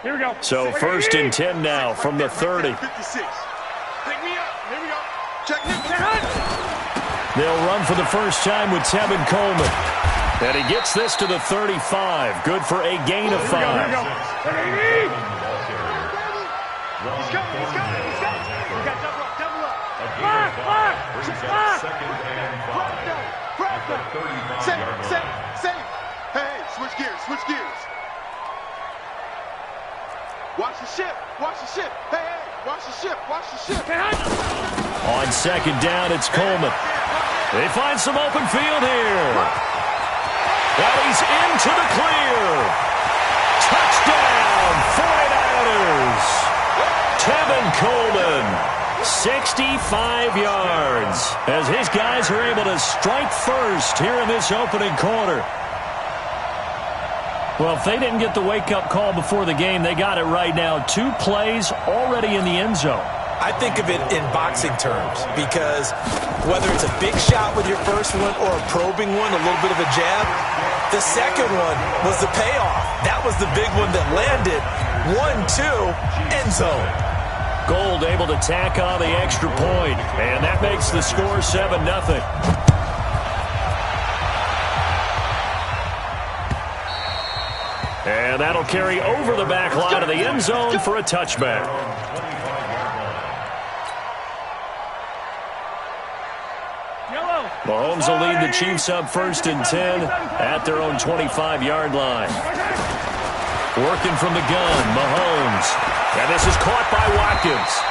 Here we go. So 1st and 10 now from the 30. 56. Pick me up. Here we go. Check me. They'll run for the first time with Tevin Coleman. And he gets this to the 35. Good for a gain of 5. Here we go. He's coming. We got double up. Fire. Second and 5. Save. Hey, switch gears. Watch the ship. Hey, watch the ship. On 2nd down, it's Coleman. They find some open field here. And he's into the clear. Touchdown, 49ers. Tevin Coleman, 65 yards, as his guys are able to strike first here in this opening quarter. Well, if they didn't get the wake-up call before the game, they got it right now. 2 plays already in the end zone. I think of it in boxing terms because whether it's a big shot with your first one or a probing one, a little bit of a jab, the second one was the payoff. That was the big one that landed. 1-2, end zone. Gold able to tack on the extra point, and that makes the score 7-0. And that'll carry over the back line of the end zone for a touchback. Mahomes will lead the Chiefs up 1st and 10 at their own 25-yard line. Working from the gun, Mahomes. And this is caught by Watkins.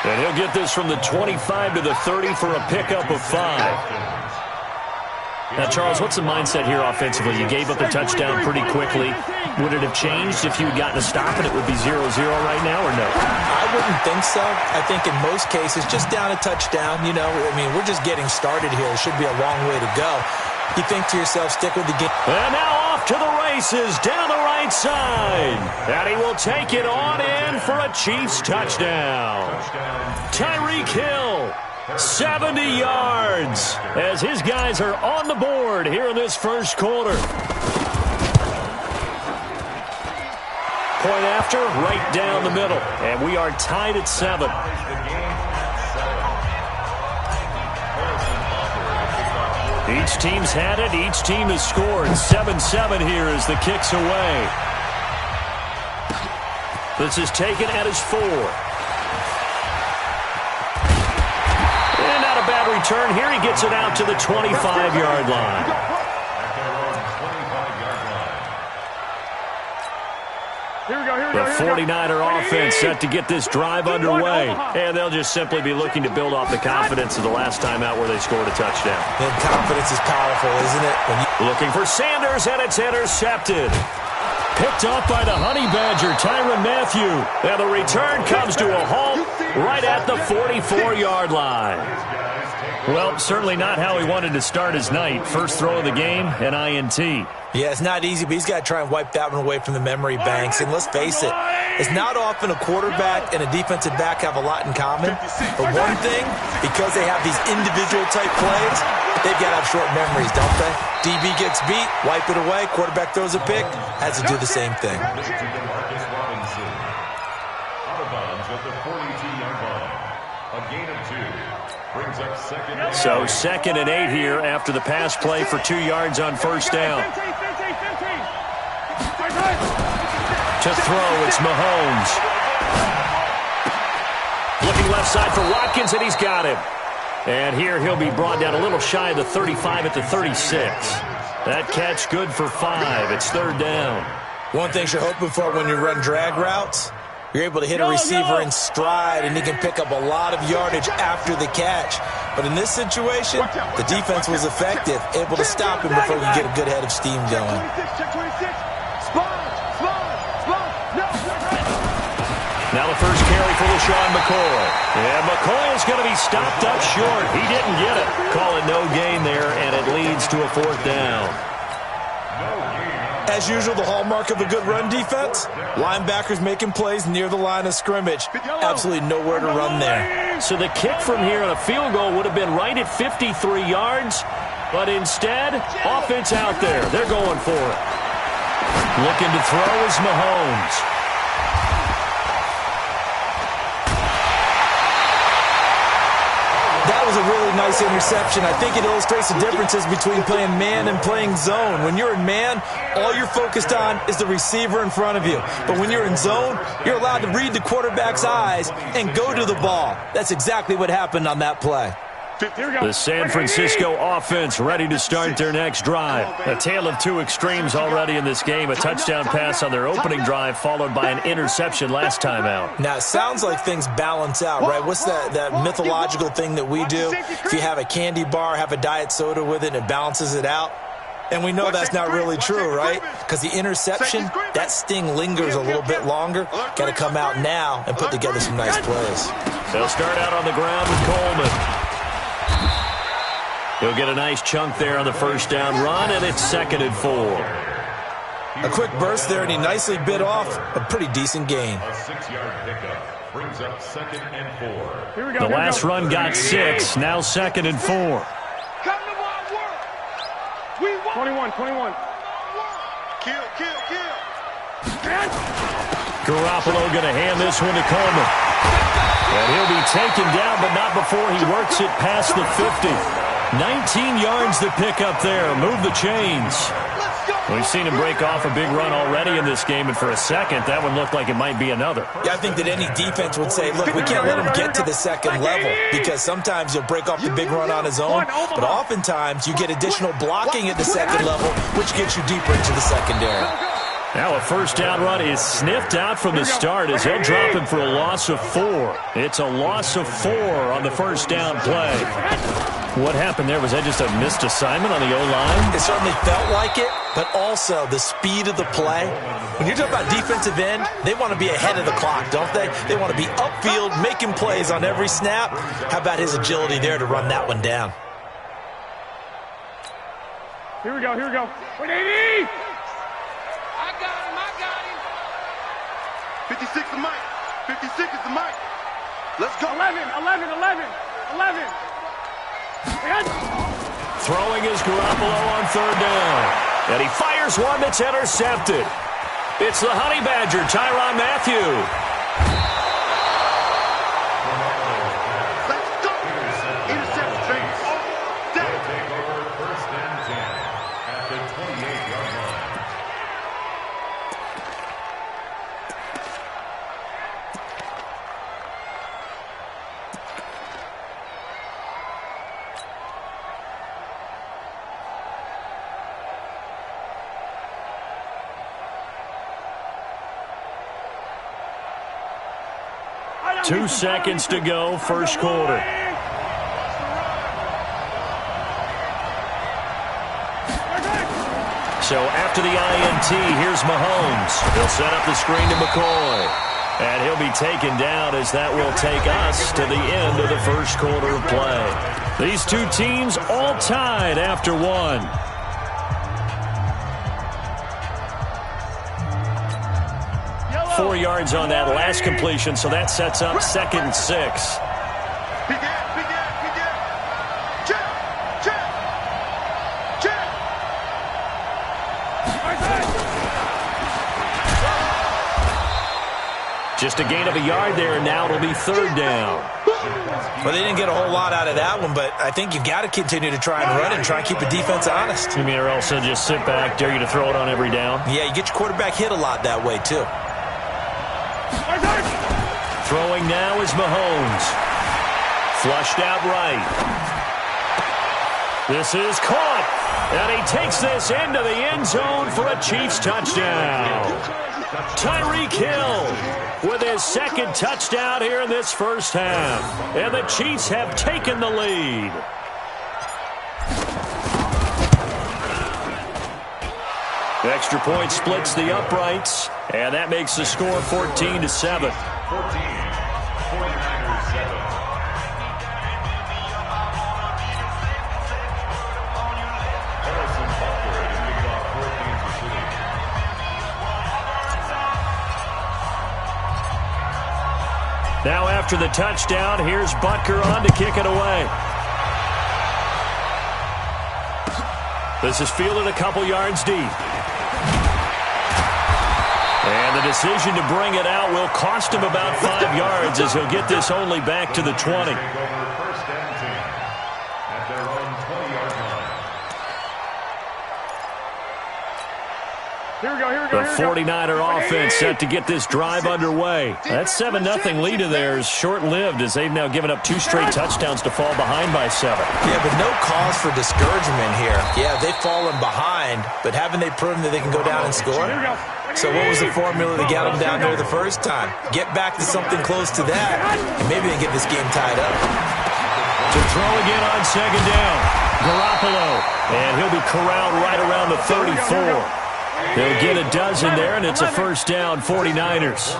And he'll get this from the 25 to the 30 for a pickup of 5. Now, Charles, what's the mindset here offensively? You gave up the touchdown pretty quickly. Would it have changed if you had gotten a stop and it would be 0-0 right now, or no? I wouldn't think so. I think in most cases, just down a touchdown, we're just getting started here. It should be a long way to go. You think to yourself, stick with the game. And now off to the races down the right side. And he will take it on in for a Chiefs touchdown. Tyreek Hill, 70 yards, as his guys are on the board here in this first quarter. Point after, right down the middle. And we are tied at 7. Each team's had it. Each team has scored. 7-7 here as the kick's away. This is taken at his 4. And not a bad return here. He gets it out to the 25-yard line. The 49er offense set to get this drive underway. And they'll just simply be looking to build off the confidence of the last time out where they scored a touchdown. And confidence is powerful, isn't it? Looking for Sanders, and it's intercepted. Picked up by the Honey Badger, Tyrann Mathieu. And the return comes to a halt right at the 44-yard line. Well, certainly not how he wanted to start his night. First throw of the game, an INT. Yeah, it's not easy, but he's got to try and wipe that one away from the memory banks. And let's face it, it's not often a quarterback and a defensive back have a lot in common. But one thing, because they have these individual type plays, they've got to have short memories, don't they? DB gets beat, wipe it away, quarterback throws a pick, has to do the same thing. Out of bounds at the 42-yard line. A gain of 2. Brings up 2nd. So 2nd and 8 here after the pass play for 2 yards on first down. To throw, it's Mahomes. Looking left side for Watkins, and he's got him. And here he'll be brought down a little shy of the 35 at the 36. That catch good for 5. It's 3rd down. One thing you're hoping for when you run drag routes, you're able to hit a receiver in stride, and he can pick up a lot of yardage after the catch. But in this situation, the defense was effective, able to stop him before he could get a good head of steam going. Now the first carry for LaShawn McCoy. And McCoy is going to be stopped up short. He didn't get it. Call it no gain there, and it leads to a 4th down. As usual, the hallmark of a good run defense, linebackers making plays near the line of scrimmage. Absolutely nowhere to run there. So the kick from here on a field goal would have been right at 53 yards, but instead, offense out there. They're going for it. Looking to throw is Mahomes. nice interception. I think it illustrates the differences between playing man and playing zone. When you're in man, all you're focused on is the receiver in front of you. But when you're in zone, you're allowed to read the quarterback's eyes and go to the ball. That's exactly what happened on that play. The San Francisco offense ready to start their next drive. A tale of two extremes already in this game. A touchdown pass on their opening drive followed by an interception last time out. Now, it sounds like things balance out, right? What's that mythological thing that we do? If you have a candy bar, have a diet soda with it, and it balances it out. And we know that's not really true, right? Because the interception, that sting lingers a little bit longer. Got to come out now and put together some nice plays. They'll start out on the ground with Coleman. He'll get a nice chunk there on the first down run, and it's 2nd and 4. A quick burst there, and he nicely bit off a pretty decent gain. A 6-yard pickup brings up 2nd and 4. The last run got 6, now 2nd and 4. Come to my work. We want 21. Kill. Garoppolo going to hand this one to Coleman. And he'll be taken down, but not before he works it past the 50. 19 yards to pick up there. Move the chains. We've seen him break off a big run already in this game, and for a second, that one looked like it might be another. Yeah, I think that any defense would say, look, we can't let him get to the second level because sometimes he'll break off the big run on his own, but oftentimes you get additional blocking at the second level, which gets you deeper into the secondary. Now a first down run is sniffed out from the start as he'll drop him for a loss of 4. It's a loss of 4 on the first down play. What happened there? Was that just a missed assignment on the O-line? It certainly felt like it, but also the speed of the play. When you're talking about defensive end, they want to be ahead of the clock, don't they? They want to be upfield, making plays on every snap. How about his agility there to run that one down? Here we go. 180! I got him. 56 is Mike. 56 is the Mike. Let's go. 11. Throwing is Garoppolo on 3rd down. And he fires one that's intercepted. It's the Honey Badger, Tyrann Mathieu. Let's go. Interception. Take over 1st and 10 at the 28-yard line. Two seconds to go, first quarter. So after the INT, here's Mahomes. He'll set up the screen to McCoy. And he'll be taken down as that will take us to the end of the first quarter of play. These two teams all tied after one. Yellow. 4 yards on that last completion, so that sets up 2nd and 6. Big gap. Check. Just a gain of a yard there, and now it'll be 3rd down. Well, they didn't get a whole lot out of that one, but I think you've got to continue to try and run it and try and keep the defense honest. You mean, or else they'll just sit back, dare you to throw it on every down? Yeah, you get your quarterback hit a lot that way, too. Throwing now is Mahomes. Flushed out right. This is caught. And he takes this into the end zone for a Chiefs touchdown. Tyreek Hill with his 2nd touchdown here in this first half. And the Chiefs have taken the lead. The extra point splits the uprights. And that makes the score 14-7. 49ers 7. Harrison Butker to kick off for Kansas City. Now after the touchdown, here's Butker on to kick it away. This is fielded a couple yards deep. And the decision to bring it out will cost him about 5 yards as he'll get this only back to the 20. The 49er offense set to get this drive underway. That 7-0 lead of theirs short-lived as they've now given up 2 straight touchdowns to fall behind by 7. Yeah, but no cause for discouragement here. Yeah, they've fallen behind, but haven't they proven that they can go down and score? So what was the formula to get them down there the first time? Get back to something close to that, and maybe they can get this game tied up. To throw again on second down, Garoppolo, and he'll be corralled right around the 34. They'll get a dozen there, and it's a first down, 49ers.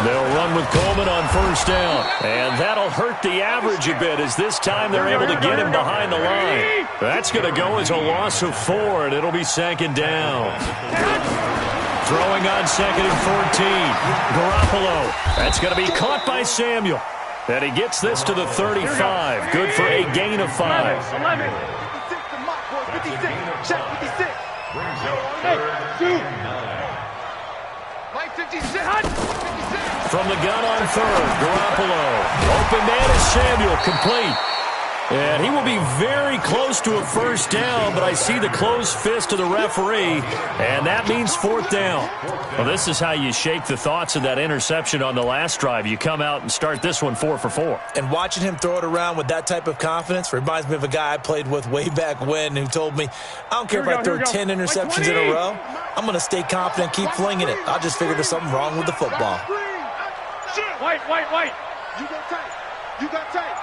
They'll run with Coleman on first down, and that'll hurt the average a bit as this time they're able to get him behind the line. That's going to go as a loss of 4, and it'll be second down. Throwing on second and 14, Garoppolo. That's going to be caught by Samuel. And he gets this to the 35. Good for a gain of 5. 56, check 56. Brings up third and 9. Mike 56. From the gun on third, Garoppolo. Open man is Samuel, complete. And he will be very close to a first down, but I see the closed fist of the referee, and that means fourth down. Well, this is how you shake the thoughts of that interception on the last drive. You come out and start this one 4 for 4. And watching him throw it around with that type of confidence reminds me of a guy I played with way back when who told me, I don't care if I throw 10 interceptions in a row, I'm going to stay confident, keep flinging it. I just figured there's something wrong with the football. White. You got tight. You got tight.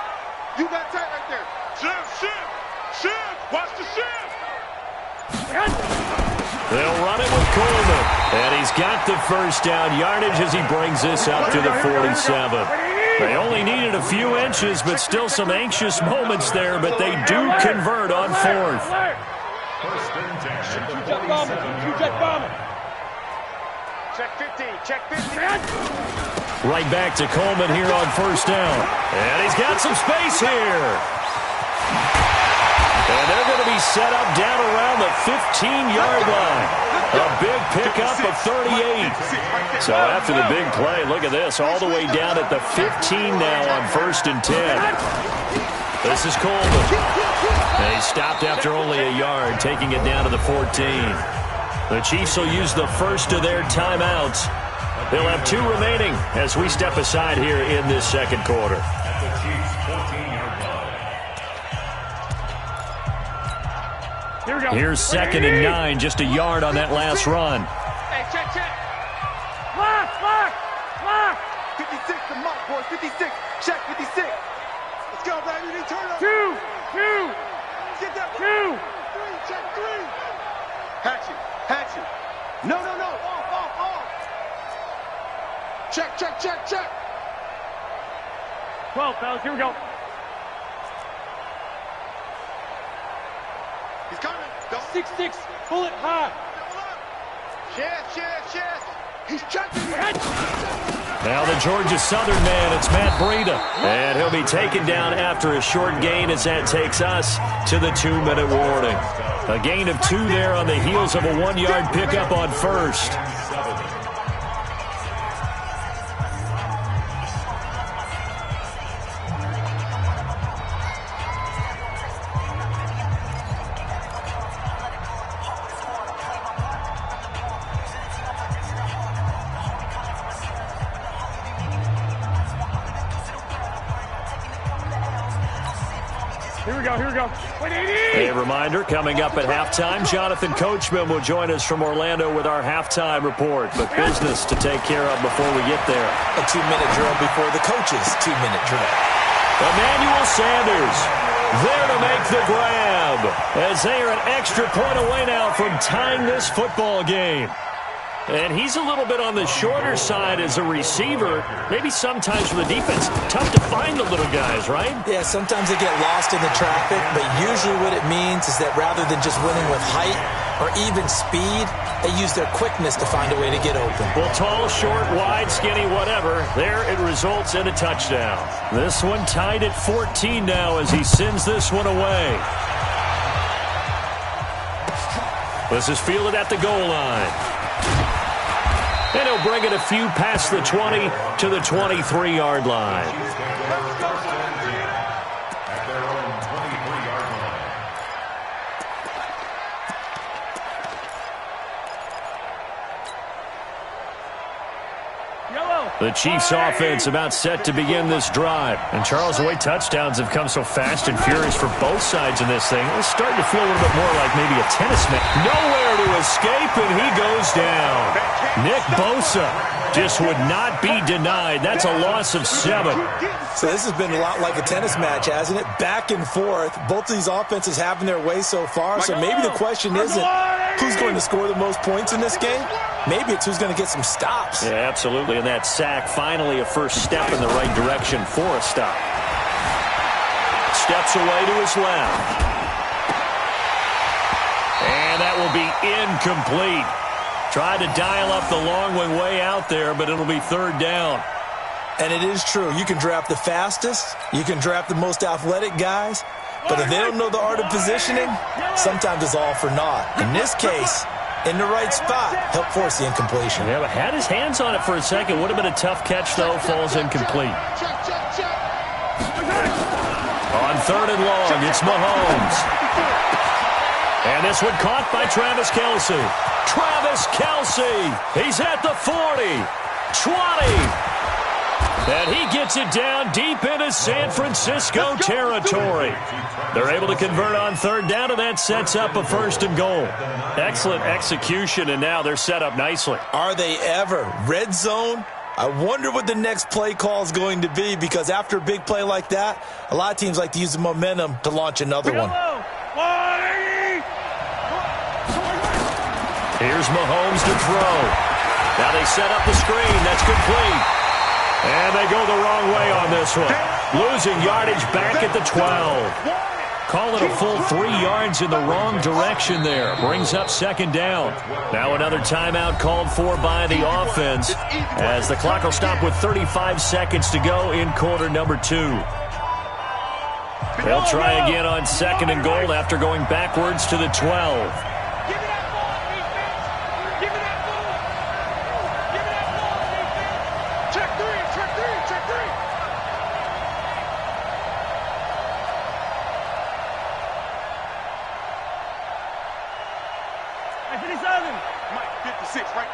You got tight right there. Shift. Watch the shift. They'll run it with Coleman. And he's got the first down yardage as he brings this up to the 47. They only needed a few inches, but still some anxious moments there, but they do convert on fourth. First and 10. Check bomber. Check 50. Right back to Coleman here on first down. And he's got some space here. And they're going to be set up down around the 15-yard line. A big pickup of 38. So after the big play, look at this, all the way down at the 15 now on first and 10. This is Coleman. And he stopped after only a yard, taking it down to the 14. The Chiefs will use the first of their timeouts. They'll have 2 remaining as we step aside here in this second quarter. At the Chiefs' 14-yard line. Here we go. Here's second and 9, just a yard on that last run. Hey, check. Lock. 56, the mark, boys. 56. Check 56. Let's go, baby. They turn up. 2. Get that 2. 3. Check 3. Hatchet. No. Off. Check. 12, fellas. Here we go. He's coming. 6-6. Bullet high. Yes. He's checking. Now the Georgia Southern man, it's Matt Breida. And he'll be taken down after a short gain as that takes us to the 2-minute warning. A gain of 2 there on the heels of a 1-yard pickup on first. Here we go. A reminder, coming up at halftime, Jonathan Coachman will join us from Orlando with our halftime report. But business to take care of before we get there. A 2-minute drill before the coach's 2-minute drill. Emmanuel Sanders there to make the grab as they are an extra point away now from tying this football game. And he's a little bit on the shorter side as a receiver. Maybe sometimes for the defense, tough to find the little guys, right? Yeah, sometimes they get lost in the traffic, but usually what it means is that rather than just winning with height or even speed, they use their quickness to find a way to get open. Well, tall, short, wide, skinny, whatever, there it results in a touchdown. This one tied at 14 now as he sends this one away. This is fielded at the goal line. And he'll bring it a few past the 20 to the 23-yard line. At their own 23-yard The Chiefs offense about set to begin this drive. And Charles, the way touchdowns have come so fast and furious for both sides in this thing, it's starting to feel a little bit more like maybe a tennis match. Nowhere to escape, and he goes down. Nick Bosa just would not be denied. That's a loss of 7. So this has been a lot like a tennis match, hasn't it? Back and forth. Both of these offenses having their way so far. So maybe the question isn't who's going to score the most points in this game. Maybe it's who's going to get some stops. Yeah, absolutely. And that sack, finally a first step in the right direction for a stop. Steps away to his left. And that will be incomplete. Tried to dial up the long one way out there, but it'll be third down. And it is true. You can draft the fastest. You can draft the most athletic guys. But if they don't know the art of positioning, sometimes it's all for naught. In this case, in the right spot, help force the incompletion. Yeah, but had his hands on it for a second. Would have been a tough catch, though. Falls incomplete. On third and long, it's Mahomes. And this one caught by Travis Kelce. Travis Kelce. He's at the 40. 20. And he gets it down deep into San Francisco territory. They're able to convert on third down, and that sets up a first and goal. Excellent execution, and now they're set up nicely. Are they ever? Red zone? I wonder what the next play call is going to be, because after a big play like that, a lot of teams like to use the momentum to launch another one. Here's Mahomes to throw. Now they set up the screen. That's complete. And they go the wrong way on this one. Losing yardage back at the 12. Call it a full 3 yards in the wrong direction there. Brings up second down. Now another timeout called for by the offense, as the clock will stop with 35 seconds to go in quarter number 2. They'll try again on second and goal after going backwards to the 12.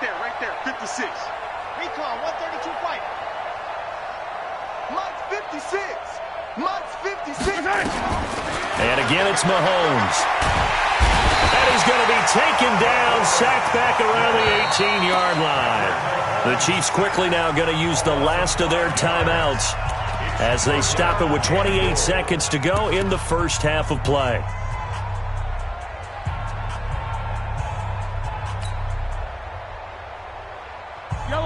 Right there, 56. Recon, 132 fight. Mike's 56. Mike's 56. And again, it's Mahomes. And he's going to be taken down, sacked back around the 18-yard line. The Chiefs quickly now going to use the last of their timeouts as they stop it with 28 seconds to go in the first half of play.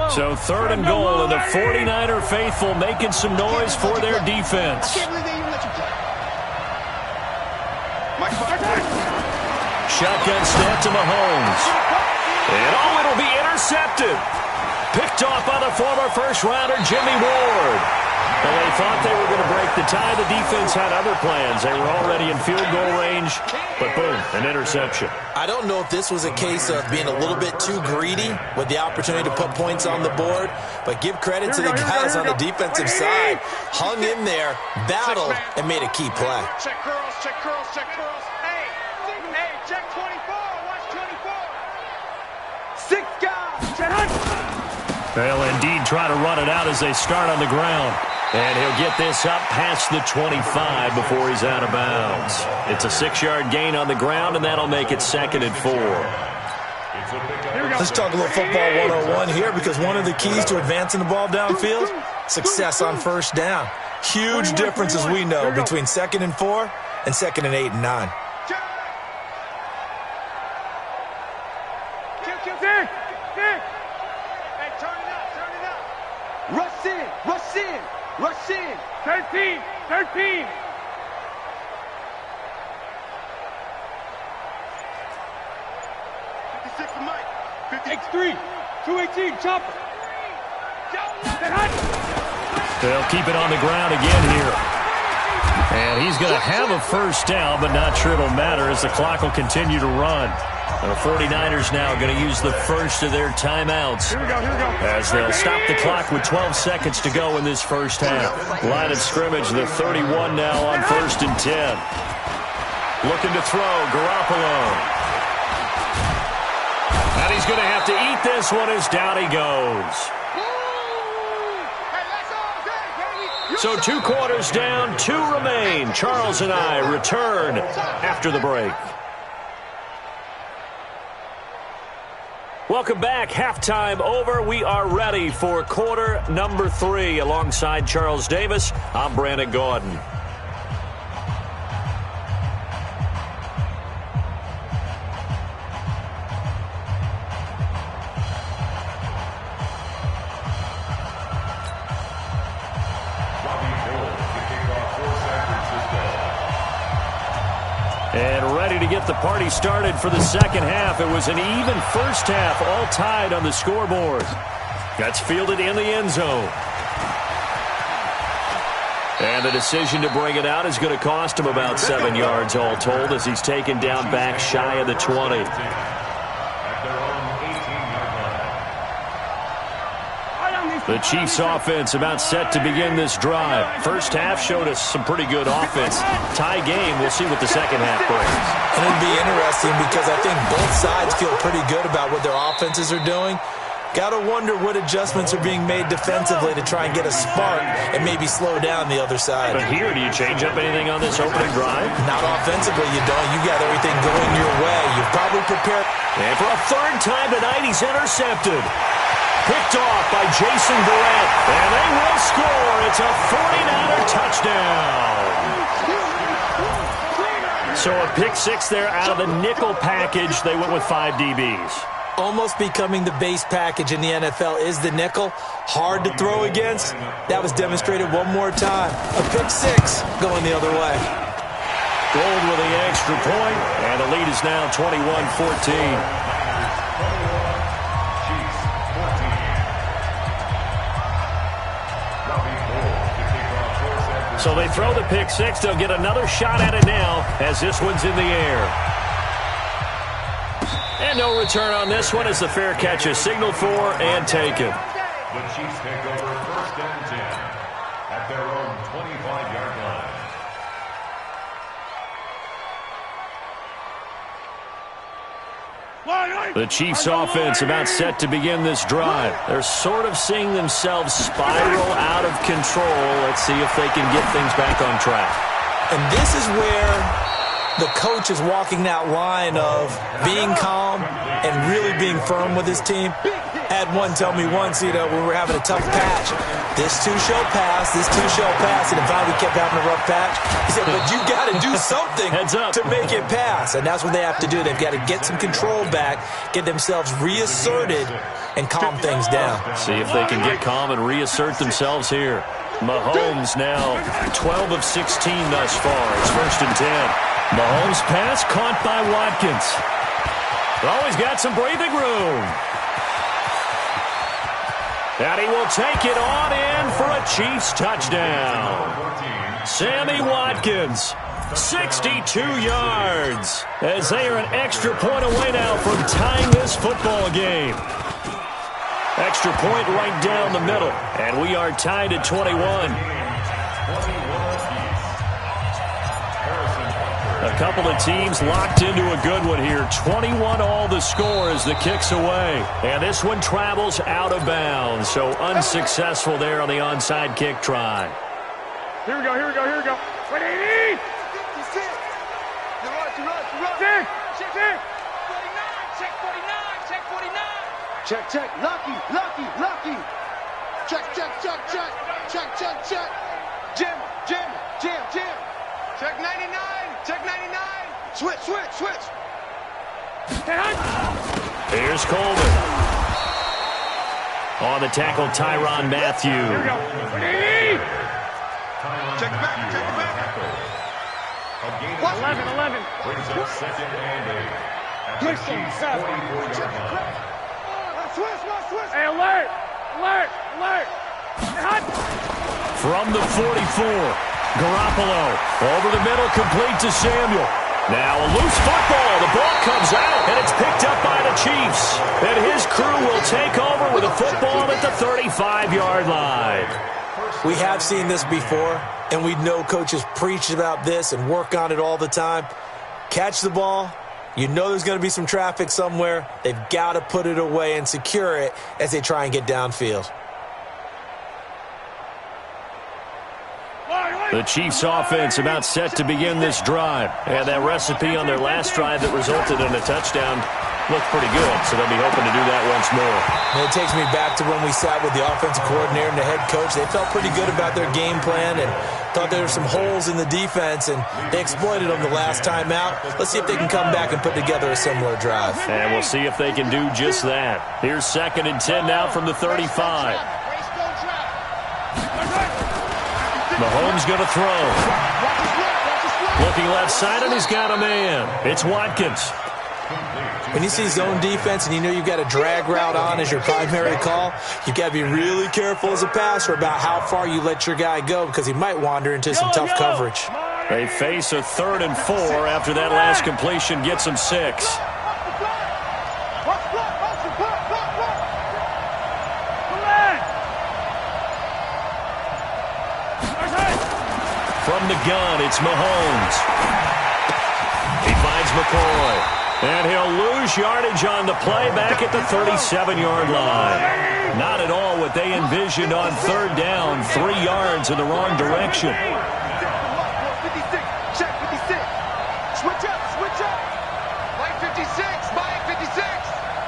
So third and goal, and the 49er faithful making some noise for their defense. Shotgun snap to Mahomes. And it'll be intercepted. Picked off by the former first-rounder Jimmy Ward. Well, they thought they were going to break the tie. The defense had other plans. They were already in field goal range, but boom, an interception. I don't know if this was a case of being a little bit too greedy with the opportunity to put points on the board, but give credit to the guys on the defensive side. Hung in there, battled, and made a key play. Check curls, check curls, check curls. Hey, check 24. Watch 24. 6 guys. They'll indeed try to run it out as they start on the ground. And he'll get this up past the 25 before he's out of bounds. It's a 6-yard gain on the ground, and that'll make it second and 4. Let's talk a little football 101 here, because one of the keys to advancing the ball downfield, success on first down. Huge difference, as we know, between second and 4 and second and 8 and 9. Rush in. 13. 56 to Mike. X3. 218. Chopper. They'll keep it on the ground again here. And he's going to have a first down, but not sure it'll matter as the clock will continue to run. The 49ers now going to use the first of their timeouts as they'll stop the clock with 12 seconds to go in this first half. Line of scrimmage, the 31 now on 1st and 10. Looking to throw, Garoppolo. And he's going to have to eat this one as down he goes. So 2 quarters down, 2 remain. Charles and I return after the break. Welcome back. Halftime over. We are ready for quarter number 3. Alongside Charles Davis, I'm Brandon Gaudin. And ready to get the party started for the second half. It was an even first half, all tied on the scoreboard. That's fielded in the end zone. And the decision to bring it out is going to cost him about 7 yards all told as he's taken down back shy of the 20. The Chiefs offense about set to begin this drive. First half showed us some pretty good offense. Tie game, we'll see what the second half brings. And it'll be interesting because I think both sides feel pretty good about what their offenses are doing. Got to wonder what adjustments are being made defensively to try and get a spark and maybe slow down the other side. But here, do you change up anything on this opening drive? Not offensively, you don't. You got everything going your way. You've probably prepared. And for a third time tonight, he's intercepted. Picked off by Jason Verrett, and they will score. It's a 49er touchdown. So a pick 6 there out of the nickel package. They went with 5 DBs. Almost becoming the base package in the NFL is the nickel. Hard to throw against. That was demonstrated one more time. A pick 6 going the other way. Gold with the extra point, and the lead is now 21-14. So they throw the pick 6. They'll get another shot at it now as this one's in the air. And no return on this one as the fair catch is signaled for and taken. The Chiefs take over first and 10 at their own 25-yard line. The Chiefs offense about set to begin this drive. They're sort of seeing themselves spiral out of control. Let's see if they can get things back on track. And this is where the coach is walking that line of being calm and really being firm with his team. Had one tell me once, when we were having a tough patch, this too shall pass, this too shall pass, and finally we kept having a rough patch. He said, but you got to do something to make it pass, and that's what they have to do. They've got to get some control back, get themselves reasserted, and calm things down. See if they can get calm and reassert themselves here. Mahomes now 12 of 16 thus far. It's first and 10. Mahomes' pass caught by Watkins. Oh, he's got some breathing room. And he will take it on in for a Chiefs touchdown. Sammy Watkins, 62 yards, as they are an extra point away now from tying this football game. Extra point right down the middle, and we are tied at 21. A couple of teams locked into a good one here. 21 all the score as the kick's away. And this one travels out of bounds. So unsuccessful there on the onside kick try. Here we go, here we go, here we go. 180! Check, check, lucky, lucky, lucky. Check, check, check, check, check, check, check. Jim, Jim, Jim, Jim. Check 99, check 99. Switch, switch, switch. Here's Coleman. On the tackle, Tyrann Mathieu. Here we go. Check it back, check it back. 11. Brings up second and 8 at the Chiefs' 44-yard line. Switch. Hey, alert! From the 44, Garoppolo over the middle, complete to Samuel. Now a loose football. The ball comes out, and it's picked up by the Chiefs. And his crew will take over with a football at the 35-yard line. We have seen this before, and we know coaches preach about this and work on it all the time. Catch the ball. You know there's going to be some traffic somewhere. They've got to put it away and secure it as they try and get downfield. The Chiefs offense about set to begin this drive. And that recipe on their last drive that resulted in a touchdown looked pretty good, so they'll be hoping to do that once more. And it takes me back to when we sat with the offensive coordinator and the head coach. They felt pretty good about their game plan and thought there were some holes in the defense, and they exploited them the last time out. Let's see if they can come back and put together a similar drive. And we'll see if they can do just that. Here's 2nd and 10 now from the 35. Mahomes going to throw. Looking left side, and he's got a man. It's Watkins. When you see zone defense and you know you've got a drag route on as your primary call, you've got to be really careful as a passer about how far you let your guy go because he might wander into some tough coverage. They face a 3rd and 4 after that last completion gets them 6. From the gun, it's Mahomes. He finds McCoy. And he'll lose yardage on the play back at the 37-yard line. Not at all what they envisioned on 3rd down, 3 yards in the wrong direction. 56, check 56. Switch up, switch up. Mike 56, Mike 56.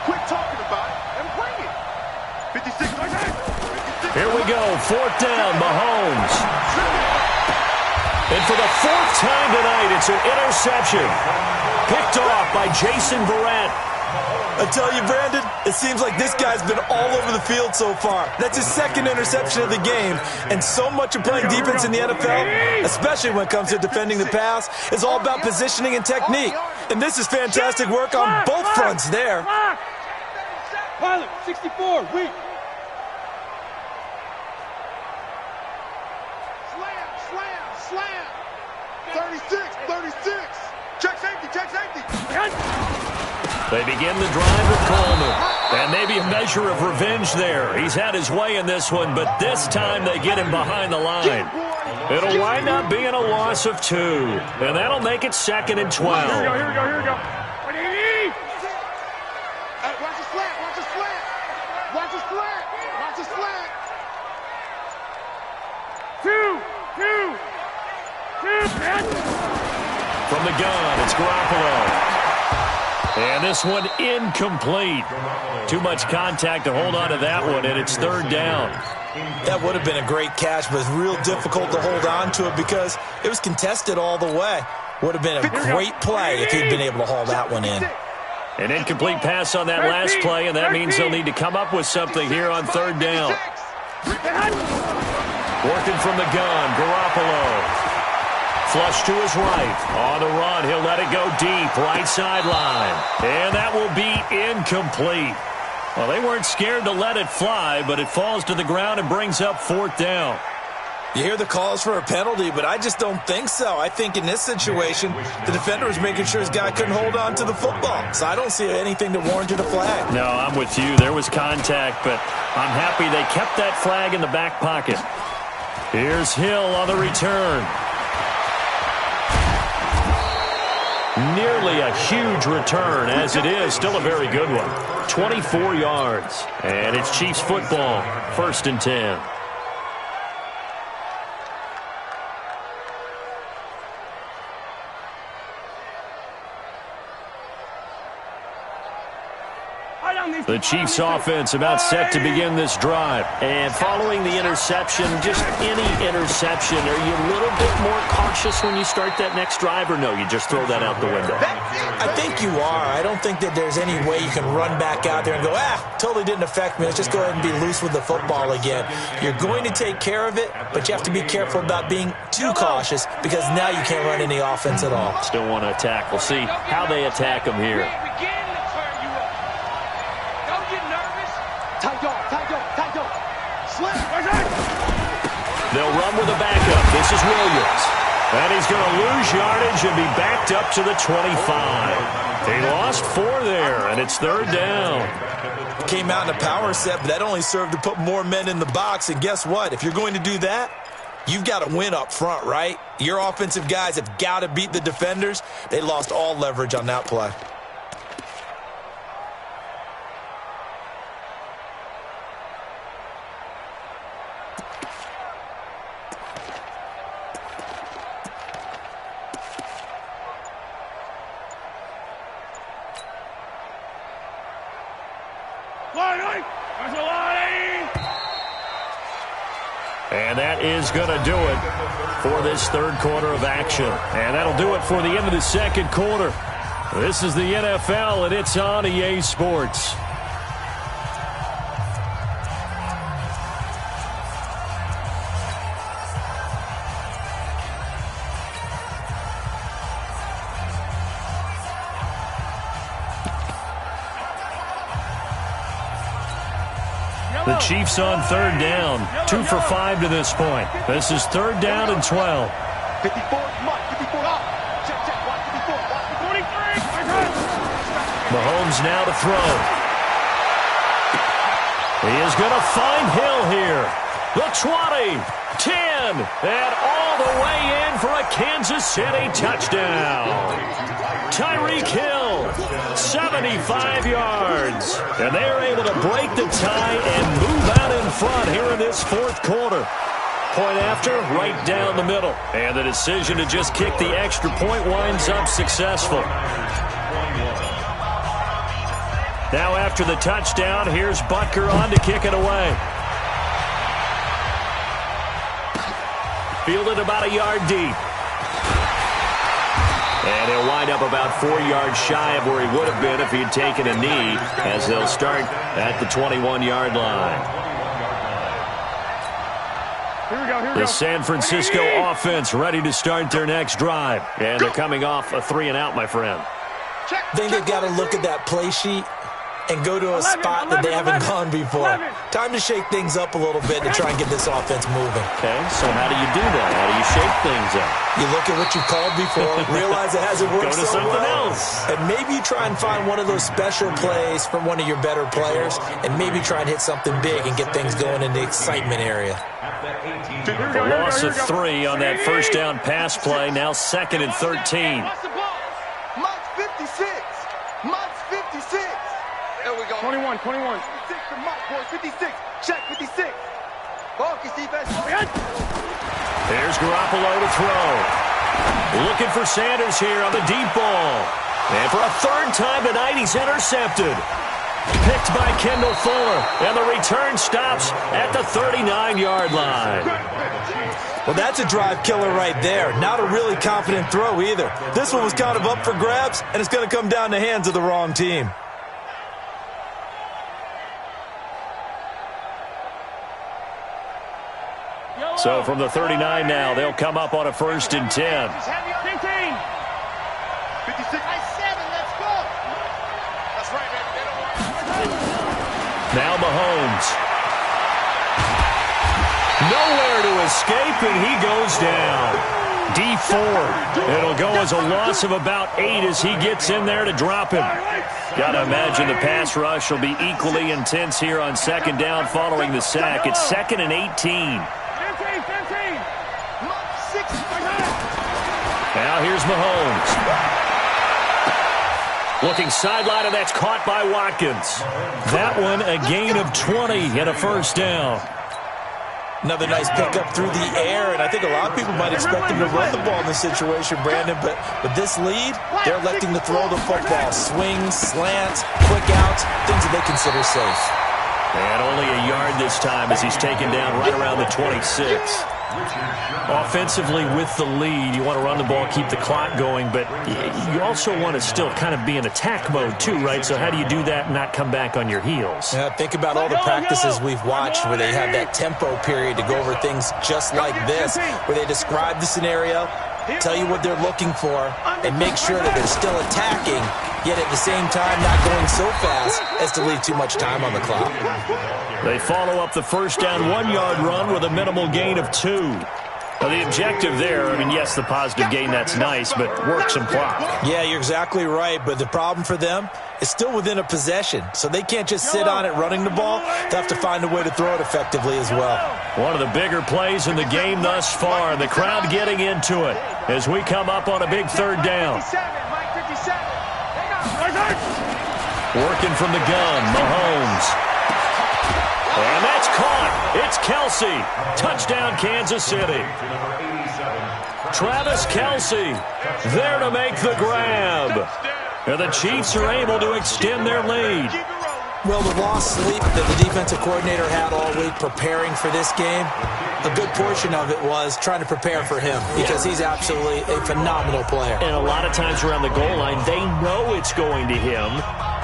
Quit talking about it and bring it. 56, 56. Here we go, 4th down, Mahomes. And for the 4th time tonight, it's an interception. Picked off by Jason Verrett. I tell you, Brandon, it seems like this guy's been all over the field so far. That's his 2nd interception of the game. And so much of playing defense in the NFL, especially when it comes to defending the pass, is all about positioning and technique. And this is fantastic work on both fronts there. Pilot, 64, weak. Slam. 36. Check safety. They begin the drive with Coleman. And maybe a measure of revenge there. He's had his way in this one, but this time they get him behind the line. It'll wind up being a loss of 2. And that'll make it 2nd and 12. Here we go. Watch the slant. Two. From the gun, it's Garoppolo. And this one incomplete. Too much contact to hold on to that one, and it's 3rd down. That would have been a great catch, but it's real difficult to hold on to it because it was contested all the way. Would have been a great play if he'd been able to haul that one in. An incomplete pass on that last play, and that means they'll need to come up with something here on 3rd down. Working from the gun, Garoppolo. Flush to his right. On the run, he'll let it go deep, right sideline. And that will be incomplete. Well, they weren't scared to let it fly, but it falls to the ground and brings up 4th down. You hear the calls for a penalty, but I just don't think so. I think in this situation, the defender was making sure his guy couldn't hold on to the football. So I don't see anything that warranted a flag. No, I'm with you. There was contact, but I'm happy they kept that flag in the back pocket. Here's Hill on the return. Nearly a huge return, as it is. Still a very good one. 24 yards. And it's Chiefs football. 1st and 10. The Chiefs offense about set to begin this drive. And following the interception, just any interception, are you a little bit more cautious when you start that next drive, or no, you just throw that out the window? I think you are. I don't think that there's any way you can run back out there and go, totally didn't affect me. Let's just go ahead and be loose with the football again. You're going to take care of it, but you have to be careful about being too cautious because now you can't run any offense at all. Still want to attack. We'll see how they attack them here. They'll run with a backup. This is Williams. And he's going to lose yardage and be backed up to the 25. He lost 4 there, and it's 3rd down. Came out in a power set, but that only served to put more men in the box. And guess what? If you're going to do that, you've got to win up front, right? Your offensive guys have got to beat the defenders. They lost all leverage on that play. And that is going to do it for this third quarter of action. And that'll do it for the end of the second quarter. This is the NFL, and it's on EA Sports. The Chiefs on third down. 2 for 5 to this point. This is third down and 12. 54, Mike, 54 up. Check, check, watch 54, watch 23. Mahomes now to throw. He is going to find Hill here. The 20, 10, and all the way in for a Kansas City touchdown. Tyreek Hill, 75 yards. And they are able to break the tie and move out in front here in this fourth quarter. Point after, right down the middle. And the decision to just kick the extra point winds up successful. Now after the touchdown, here's Butker on to kick it away. Fielded about a yard deep. And he'll wind up about 4 yards shy of where he would have been if he had taken a knee, as they'll start at the 21-yard line. The San Francisco offense ready to start their next drive. And they're coming off a 3-and-out, my friend. I think they've got to look at that play sheet and go to a spot that they haven't gone before. Time to shake things up a little bit to try and get this offense moving. Okay, so how do you do that? How do you shake things up? You look at what you've called before, realize it hasn't worked Go to so something well, else. and maybe you try and find one of those special plays from one of your better players, and maybe try and hit something big and get things going in the excitement area. The loss of 3 on that first down pass play, now 2nd and 13. Mike's 56. Mike's 56. There we go. 21. 56 to Mike, boy. 56. Check 56. Focus defense. There's Garoppolo to throw. Looking for Sanders here on the deep ball. And for a third time tonight, he's intercepted. Picked by Kendall Fuller. And the return stops at the 39-yard line. Well, that's a drive killer right there. Not a really confident throw either. This one was kind of up for grabs, and it's going to come down the hands of the wrong team. So from the 39 now, they'll come up on a 1st and 10. 56. I said it. Let's go. That's right, baby. Now Mahomes. Nowhere to escape, and he goes down. D4. It'll go as a loss of about 8 as he gets in there to drop him. Got to imagine the pass rush will be equally intense here on 2nd down following the sack. It's 2nd and 18. Now here's Mahomes. Looking sideline, and that's caught by Watkins. That one a gain of 20 and a 1st down. Another nice pickup through the air, and I think a lot of people might expect him to run the ball in this situation, Brandon, but with this lead, they're electing to throw the football. Swings, slants, quick outs, things that they consider safe. And only a yard this time as he's taken down right around the 26. Offensively with the lead, you want to run the ball, keep the clock going, but you also want to still kind of be in attack mode too, right? So how do you do that and not come back on your heels? Yeah, think about all the practices we've watched where they have that tempo period to go over things just like this, where they describe the scenario, tell you what they're looking for, and make sure that they're still attacking, yet at the same time not going so fast as to leave too much time on the clock. They follow up the 1st down 1-yard run with a minimal gain of 2. Now, the objective there, I mean, yes, the positive gain, that's nice, but work some clock. Yeah, you're exactly right, but the problem for them is still within a possession, so they can't just sit on it running the ball. They have to find a way to throw it effectively as well. One of the bigger plays in the game thus far, the crowd getting into it as we come up on a big 3rd down. Working from the gun, Mahomes. And that's caught. It's Kelsey. Touchdown, Kansas City. Travis Kelsey there to make the grab. And the Chiefs are able to extend their lead. Well, the lost sleep that the defensive coordinator had all week preparing for this game, a good portion of it was trying to prepare for him because he's absolutely a phenomenal player. And a lot of times around the goal line, they know it's going to him.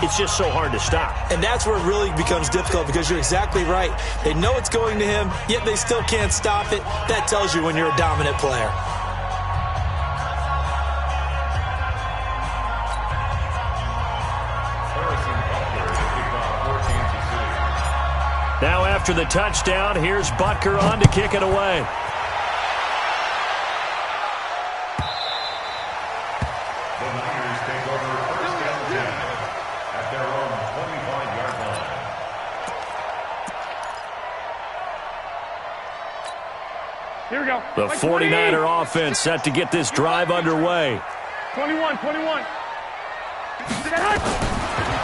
It's just so hard to stop. And that's where it really becomes difficult because you're exactly right. They know it's going to him, yet they still can't stop it. That tells you when you're a dominant player. Now after the touchdown, here's Butker on to kick it away. The Niners take over first down 10 at their own 25-yard line. Here we go. The 49er offense set to get this drive underway. 21.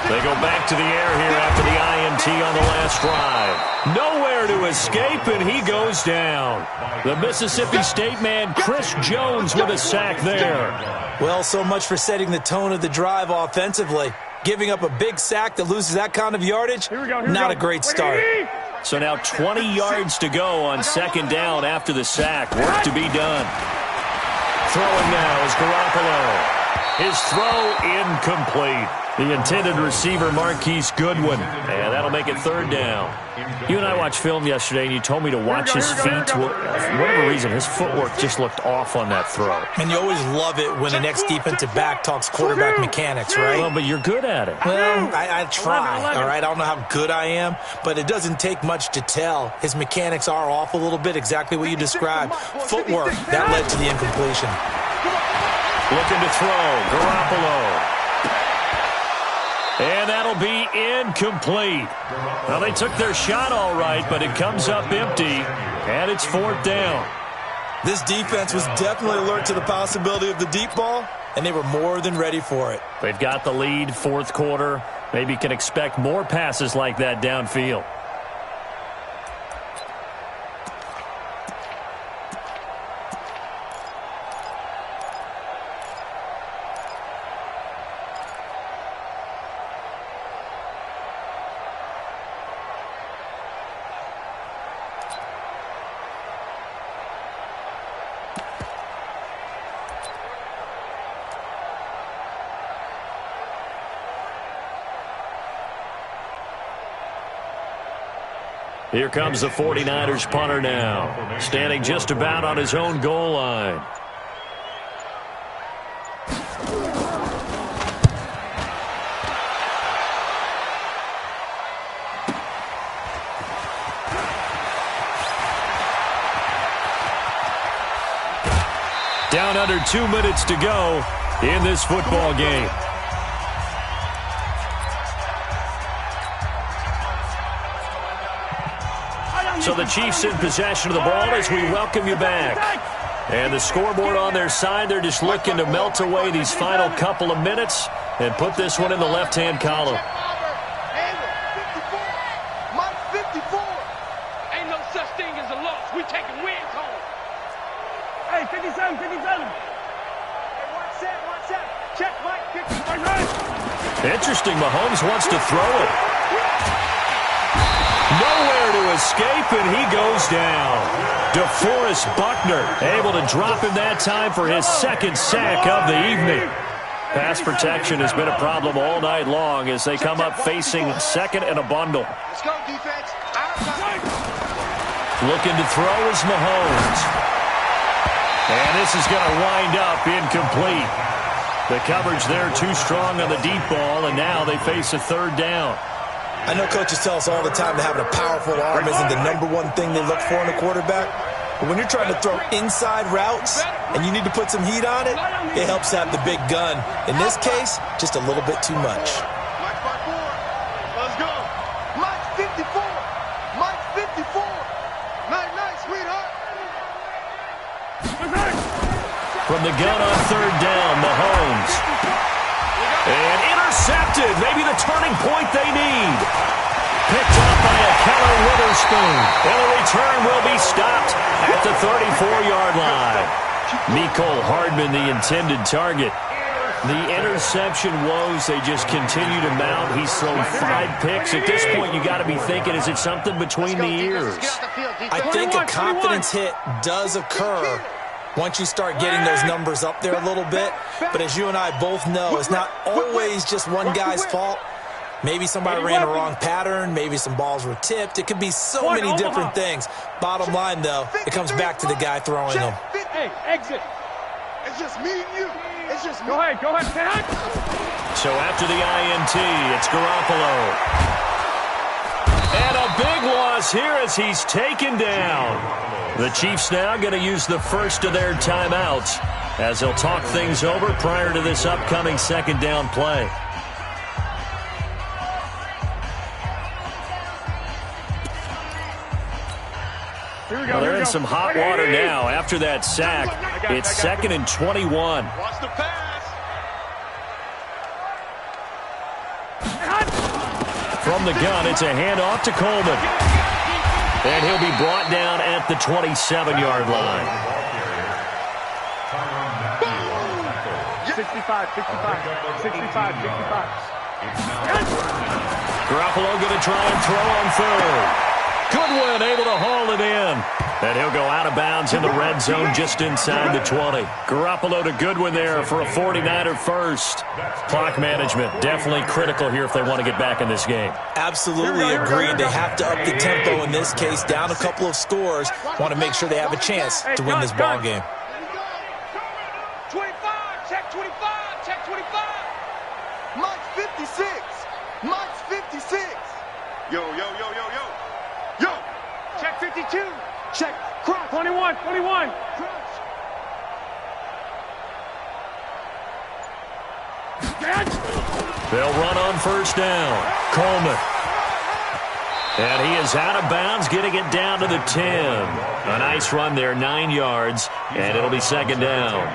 They go back to the air here after the INT on the last drive. Nowhere to escape, and he goes down. The Mississippi State man, Chris Jones, with a sack there. Well, so much for setting the tone of the drive offensively. Giving up a big sack that loses that kind of yardage, not a great start. So now 20 yards to go on second down after the sack. Work to be done. Throwing now is Garoppolo. His throw incomplete. The intended receiver, Marquise Goodwin. And that'll make it third down. You and I watched film yesterday, and you told me to watch his feet. For whatever reason, his footwork just looked off on that throw. And you always love it when the next defensive back talks quarterback mechanics, right? Well, but you're good at it. Well, I try, all right? I don't know how good I am, but it doesn't take much to tell. His mechanics are off a little bit, exactly what you described. Footwork, that led to the incompletion. Looking to throw, Garoppolo. And that'll be incomplete. Well, they took their shot all right, but it comes up empty, and it's fourth down. This defense was definitely alert to the possibility of the deep ball, and they were more than ready for it. They've got the lead, fourth quarter. Maybe can expect more passes like that downfield. Here comes the 49ers punter now, standing just about on his own goal line. Down under 2 minutes to go in this football game. So the Chiefs in possession of the ball as we welcome you back. And the scoreboard on their side, they're just looking to melt away these final couple of minutes and put this one in the left-hand column. Mike 54. Ain't no such thing as a loss. We taking wins home. Hey, 57. Hey, watch that. Check Mike 54. Interesting, Mahomes wants to throw it. Nowhere to escape, and he goes down. DeForest Buckner able to drop him that time for his second sack of the evening. Pass protection has been a problem all night long as they come up facing second and a bundle. Let's go, defense. Looking to throw is Mahomes. And this is going to wind up incomplete. The coverage there too strong on the deep ball, and now they face a third down. I know coaches tell us all the time that having a powerful arm isn't the number one thing they look for in a quarterback. But when you're trying to throw inside routes and you need to put some heat on it, it helps to have the big gun. In this case, just a little bit too much. Mike 54. Let's go. Mike 54. Mike 54. Night, sweetheart. From the gun on third down, Mahomes. And intercepted. Maybe the turning point they need. Picked up by a Keller Witherspoon. And the return will be stopped at the 34-yard line. Mecole Hardman, the intended target. The interception woes, they just continue to mount. He's thrown 5 picks. At this point, you got to be thinking, is it something between the ears? I think a confidence hit does occur once you start getting those numbers up there a little bit. But as you and I both know, it's not always just one guy's fault. Maybe somebody ran a wrong pattern. Maybe some balls were tipped. It could be so many different things. Bottom line, though, it comes back to the guy throwing them. Hey, exit. It's just me and you. It's just me. Go ahead. So after the INT, it's Garoppolo. And a big loss here as he's taken down. The Chiefs now going to use the first of their timeouts as they'll talk things over prior to this upcoming second down play. Well, they're in some hot water now. After that sack, it's 2nd and 21. Watch the pass. From the gun, it's a handoff to Coleman. And he'll be brought down at the 27-yard line. 65. Garoppolo going to try and throw on third. Goodwin able to haul it in. And he'll go out of bounds in the red zone just inside the 20. Garoppolo to Goodwin there for a 49er first. Clock management definitely critical here if they want to get back in this game. Absolutely agreed. They have to up the tempo in this case. Down a couple of scores. Want to make sure they have a chance to win this ball game. 25. Check 25. Check 25. Mike's 56. Mike's 56. Yo. Check 52. Check. Crunch. 21. Crunch. They'll run on first down. Coleman. And he is out of bounds, getting it down to the 10. A nice run there, 9 yards, and it'll be second down.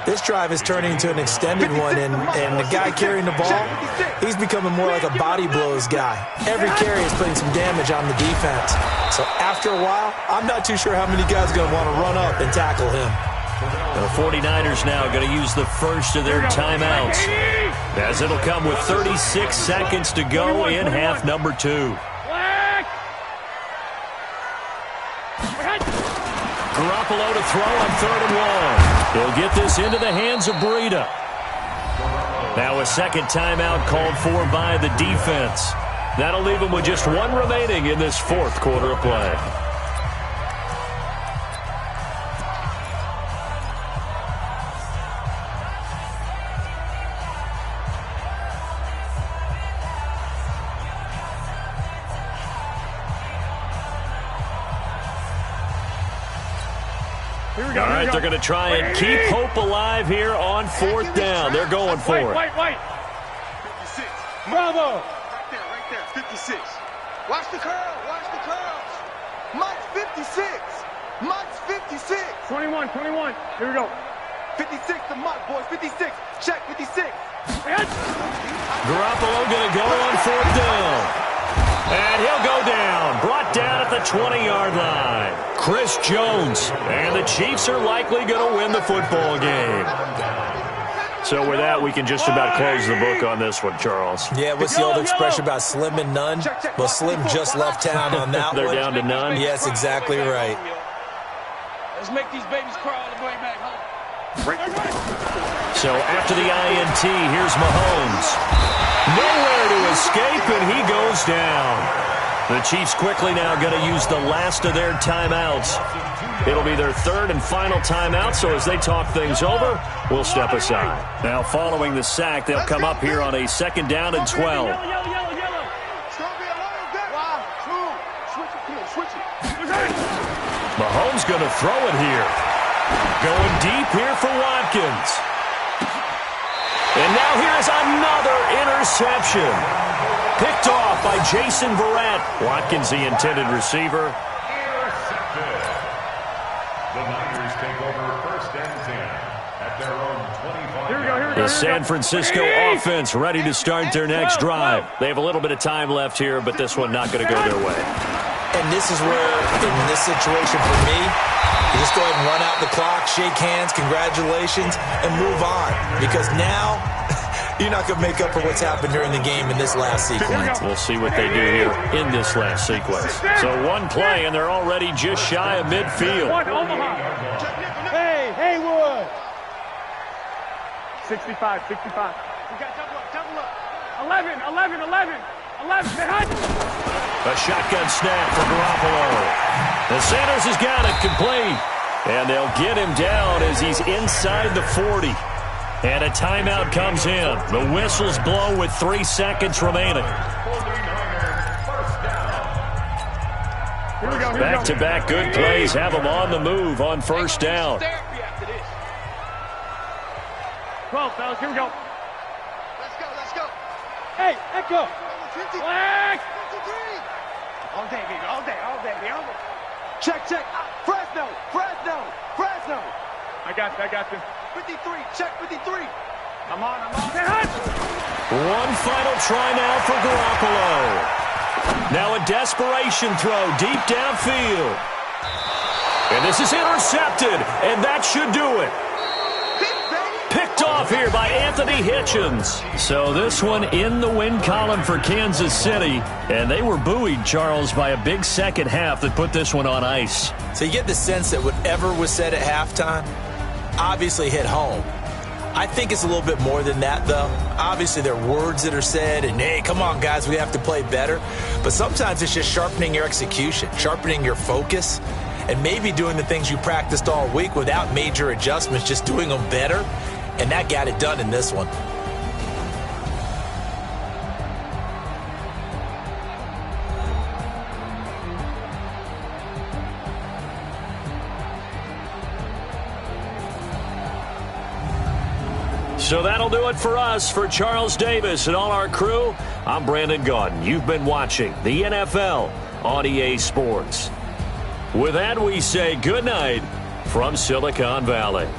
This drive is turning into an extended one, and the guy carrying the ball, he's becoming more like a body blows guy. Every carry is putting some damage on the defense. So after a while, I'm not too sure how many guys are going to want to run up and tackle him. The 49ers now going to use the first of their timeouts, as it'll come with 36 seconds to go in half number 2. Garoppolo to throw on 3rd and 1. He'll get this into the hands of Breida. Now a second timeout called for by the defense. That'll leave him with just 1 remaining in this 4th quarter of play. All right, they're going to try and keep hope alive here on 4th down. They're going for it. Wait. 56. Bravo. Right there. 56. Watch the curl. Mike's 56. Mike's 56. 21. Here we go. 56 to Mike, boys. 56. Check 56. Garoppolo going to go on 4th down. And he'll go down. Brought down at the 20-yard line. Chris Jones. And the Chiefs are likely going to win the football game. So with that, we can just about close the book on this one, Charles. Yeah, what's the old expression about slim and none? Well, Slim just left town on that They're one. down to none? Yes, exactly right. Let's make these babies crawl all the way back home. So after the INT, here's Mahomes. Nowhere to escape, and he goes down. The Chiefs quickly now going to use the last of their timeouts. It'll be their 3rd and final timeout, so as they talk things over, we'll step aside. Now, following the sack, they'll come up here on a 2nd down and 12. Mahomes going to throw it here. Going deep here for Watkins. And now here's another interception. Picked off by Jason Verrett. Watkins, the intended receiver. Intercepted. The Niners take over 1st and 10 at their own 25. The San Francisco offense ready to start their next drive. They have a little bit of time left here, but this one not going to go their way. And this is where, in this situation for me, you just go ahead and run out the clock, shake hands, congratulations, and move on. Because now, you're not going to make up for what's happened during the game in this last sequence. We'll see what they do here in this last sequence. So one play, and they're already just shy of midfield. Hey, Haywood. 65. We got double up. 11. A shotgun snap for Garoppolo. And Sanders has got it complete. And they'll get him down as he's inside the 40. And a timeout comes in. The whistles blow with 3 seconds remaining. Back-to-back good plays have them on the move on first down. 12, fellas, here we go. Let's go. Hey, Echo. Flag. All day, baby. Check. Fresno. I got you. 53. Check 53. I'm on. Hey, One final try now for Garoppolo. Now a desperation throw deep downfield. And this is intercepted, and that should do it. Picked off here by Anthony Hitchens. So this one in the win column for Kansas City. And they were buoyed, Charles, by a big second half that put this one on ice. So you get the sense that whatever was said at halftime obviously hit home. I think it's a little bit more than that, though. Obviously, there are words that are said, and, hey, come on, guys, we have to play better. But sometimes it's just sharpening your execution, sharpening your focus, and maybe doing the things you practiced all week without major adjustments, just doing them better. And that got it done in this one. So that'll do it for us. For Charles Davis and all our crew, I'm Brandon Gaudin. You've been watching the NFL on EA Sports. With that, we say good night from Silicon Valley.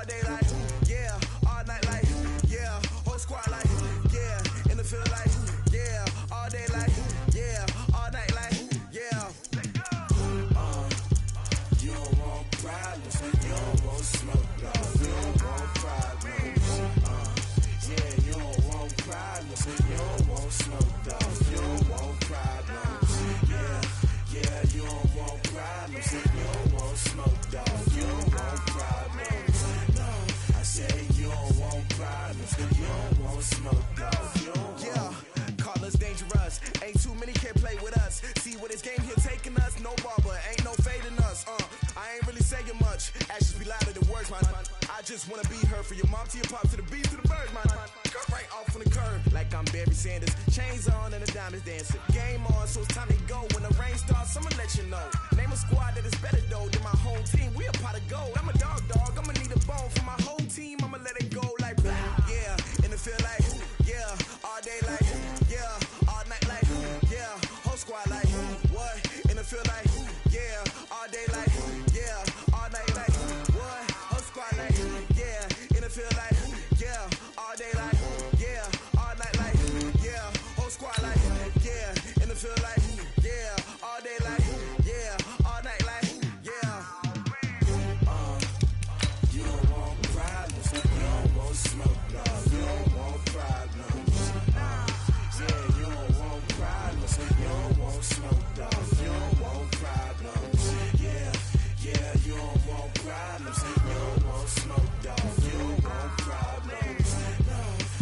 all day like, yeah, all night like, yeah, whole squad like, yeah, in the field like, yeah, all day like, yeah, all night like, yeah. You don't want problems, you don't want smoke, dog. You don't want problems. Yeah, you don't want problems, you don't want smoke, dog. You don't want problems. Yeah, you don't want problems, you don't want smoke, dog. You don't want problems. No, I say you don't want problems, you don't want smoke, dog. You don't want. Call us dangerous. Ain't too many can play with us. See where this game here taking us. No barber, ain't no fading us. I ain't really saying much. Actions be louder than words, man. I just wanna be heard. For your mom to your pop to the beat to the birds, man. Cut right off on the curb like I'm Barry Sanders. Chains on and the diamonds dancing. Game on, so it's time to go. When the rain starts, I'ma let you know. Name a squad that is better though than my home team. We a pot of gold. I'm a dog. I'ma need a bone for my whole team. I'ma let it go like blah. Yeah, in the field like yeah, all day like yeah, all night like yeah, whole squad like what? In the field like yeah, all day like yeah, all night like what? Whole squad like yeah, in the field like yeah, all day like yeah, all night like yeah, whole squad like yeah, in the field like yeah, all day like yeah, all night like yeah. You don't want problems, you don't want smoke, dog. You don't want problems. Yeah, you don't want problems, you don't want smoke, dog. You don't want problems. Yeah, you don't want problems, you don't want smoke, dog. You don't want problems. No,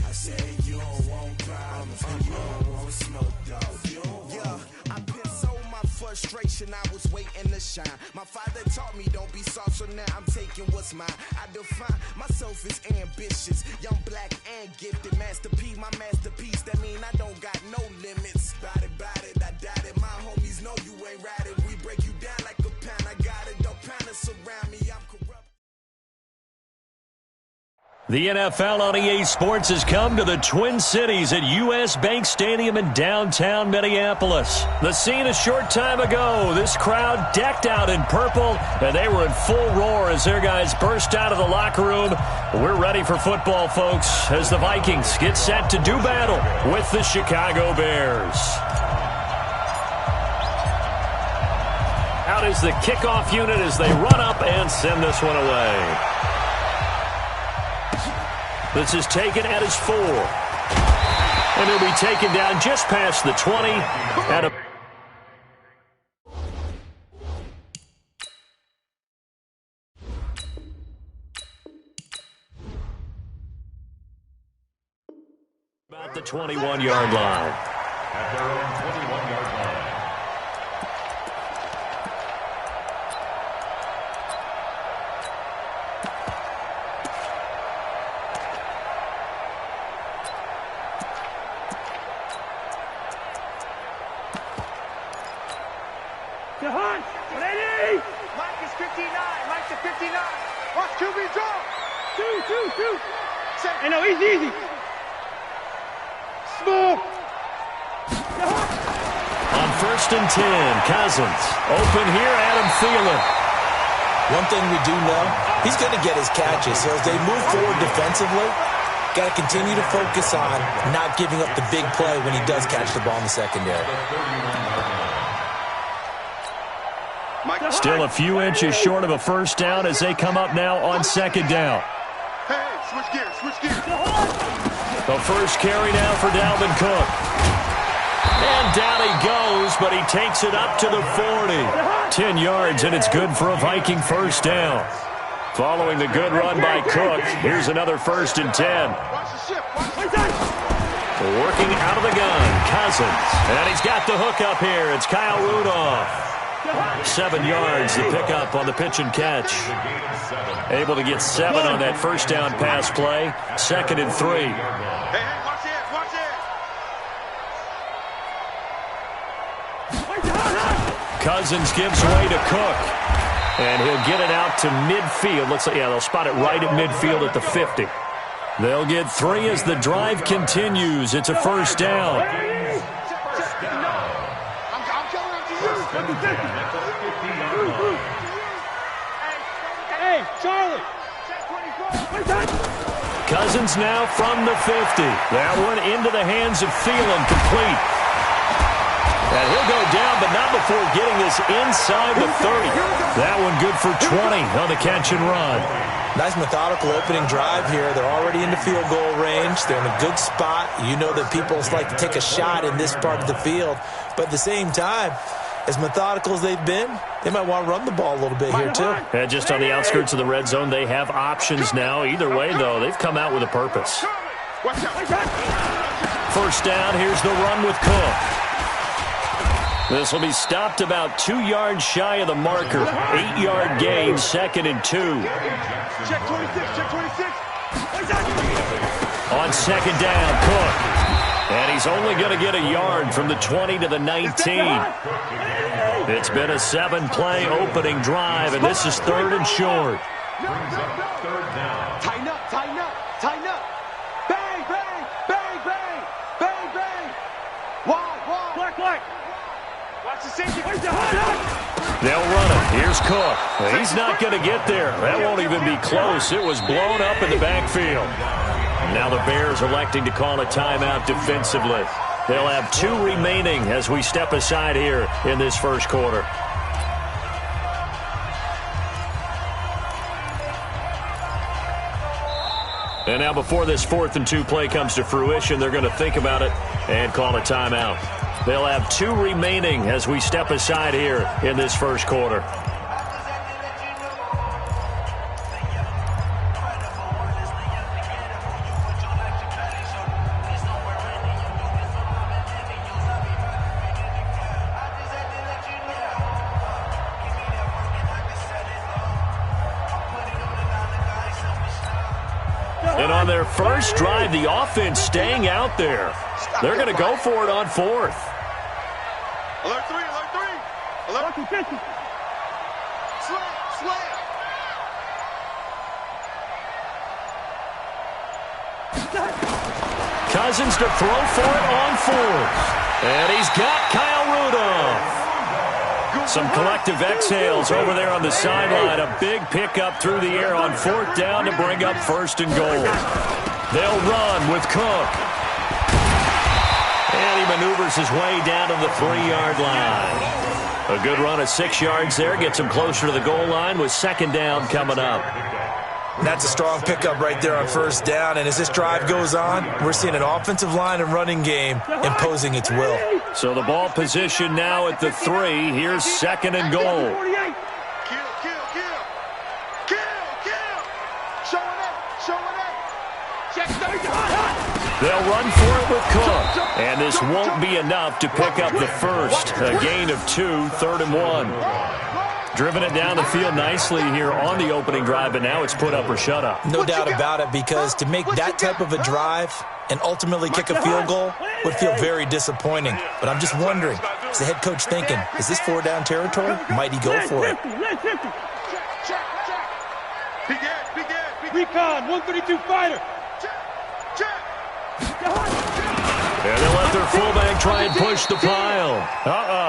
I say you don't want problems, you don't want smoke, dog. You don't want. I put so my frustration, I was waiting to shine. My father taught me don't be soft, so now I'm taking what's mine. I define myself as ambitious, young, black, and gifted. Master P, my masterpiece. That mean I don't got no limits. Bout it, I doubt it. My homies know you ain't right it. We break you down like a pound. I got it, don't pound us around me. I'm corrupt. The NFL on EA Sports has come to the Twin Cities at U.S. Bank Stadium in downtown Minneapolis. The scene a short time ago, this crowd decked out in purple, and they were in full roar as their guys burst out of the locker room. We're ready for football, folks, as the Vikings get set to do battle with the Chicago Bears. Out is the kickoff unit as they run up and send this one away. This is taken at his 4. And he'll be taken down just past the 20 at about the 21-yard line. At their own 21-yard line. Mike is 59. Mike to 59. Watch QB draw. Two. Hey, no, easy. Small. On 1st and 10, Cousins. Open here, Adam Thielen. One thing we do know, he's going to get his catches. So as they move forward defensively, got to continue to focus on not giving up the big play when he does catch the ball in the secondary. Still a few inches short of a first down as they come up now on 2nd down. Hey, switch gears. The first carry now for Dalvin Cook. And down he goes, but he takes it up to the 40. 10 yards, and it's good for a Viking first down. Following the good run by Cook, here's another 1st and 10. Working out of the gun, Cousins. And he's got the hook up here. It's Kyle Rudolph. 7 yards, the pickup on the pitch and catch. Able to get 7 on that first down pass play. 2nd and 3. Hey, watch it. Cousins gives way to Cook. And he'll get it out to midfield. Looks like, yeah, they'll spot it right at midfield at the 50. They'll get 3 as the drive continues. It's a first down. Hey, Charlie. Cousins now from the 50. That one into the hands of Thielen, complete. And he'll go down, but not before getting this inside the 30. That one good for 20 on the catch and run. Nice methodical opening drive here. They're already into field goal range. They're in a good spot. You know that people like to take a shot in this part of the field. But at the same time, as methodical as they've been, they might want to run the ball a little bit here too. And just on the outskirts of the red zone, they have options now. Either way, though, they've come out with a purpose. First down, here's the run with Cook. This will be stopped about 2 yards shy of the marker. 8-yard gain, 2nd and 2. Check 26, check 26. On 2nd down, Cook. And he's only going to get a yard from the 20 to the 19. It's been a 7-play opening drive, and this is 3rd and short. Tighten up, tighten up, tighten up. Bang, bang, bang, bang, bang, bang. Wide. Black. Watch the safety. They'll run it. Here's Cook. He's not going to get there. That won't even be close. It was blown up in the backfield. Now the Bears electing to call a timeout defensively. They'll have 2 remaining as we step aside here in this first quarter. And now before this 4th and 2 play comes to fruition, they're going to think about it and call a timeout. They'll have 2 remaining as we step aside here in this first quarter. And on their first drive, the offense staying out there. They're going to go for it on 4th. Alert 3, alert 3. Alert 50. Slam. Cousins to throw for it on 4th. And he's got Kyle Rudolph. Some collective exhales over there on the sideline. A big pickup through the air on 4th down to bring up 1st and goal. They'll run with Cook. And he maneuvers his way down to the 3-yard line. A good run of 6 yards there. Gets him closer to the goal line with 2nd down coming up. That's a strong pickup right there on 1st down. And as this drive goes on, we're seeing an offensive line and running game imposing its will. So the ball position now at the 3. Here's 2nd and goal. Kill. Showing up. Check 30. They'll run for it with Cook. And this won't be enough to pick up the first. A gain of 2, 3rd and 1. Driven it down the field nicely here on the opening drive, but now it's put up or shut up. No doubt about it, because to make that type of a drive and ultimately kick a field goal would feel very disappointing. But I'm just wondering, is the head coach thinking, is this 4-down territory? Might he go for it? Check. Begin. Recon, 132 fighter. Check. And they'll let their fullback try and push the pile.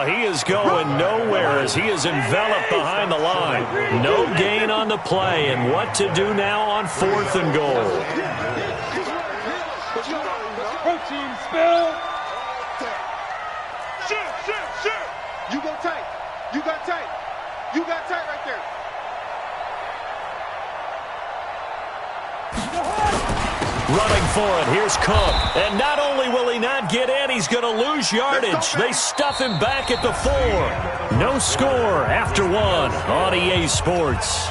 He is going nowhere as he is enveloped behind the line. No gain on the play, and what to do now on 4th and goal. Protein spill. Shoot. You got tight right there. Running for it, here's Cook. And not only will he not get in, he's going to lose yardage. They stuff him back at the 4. No score after 1 on EA Sports.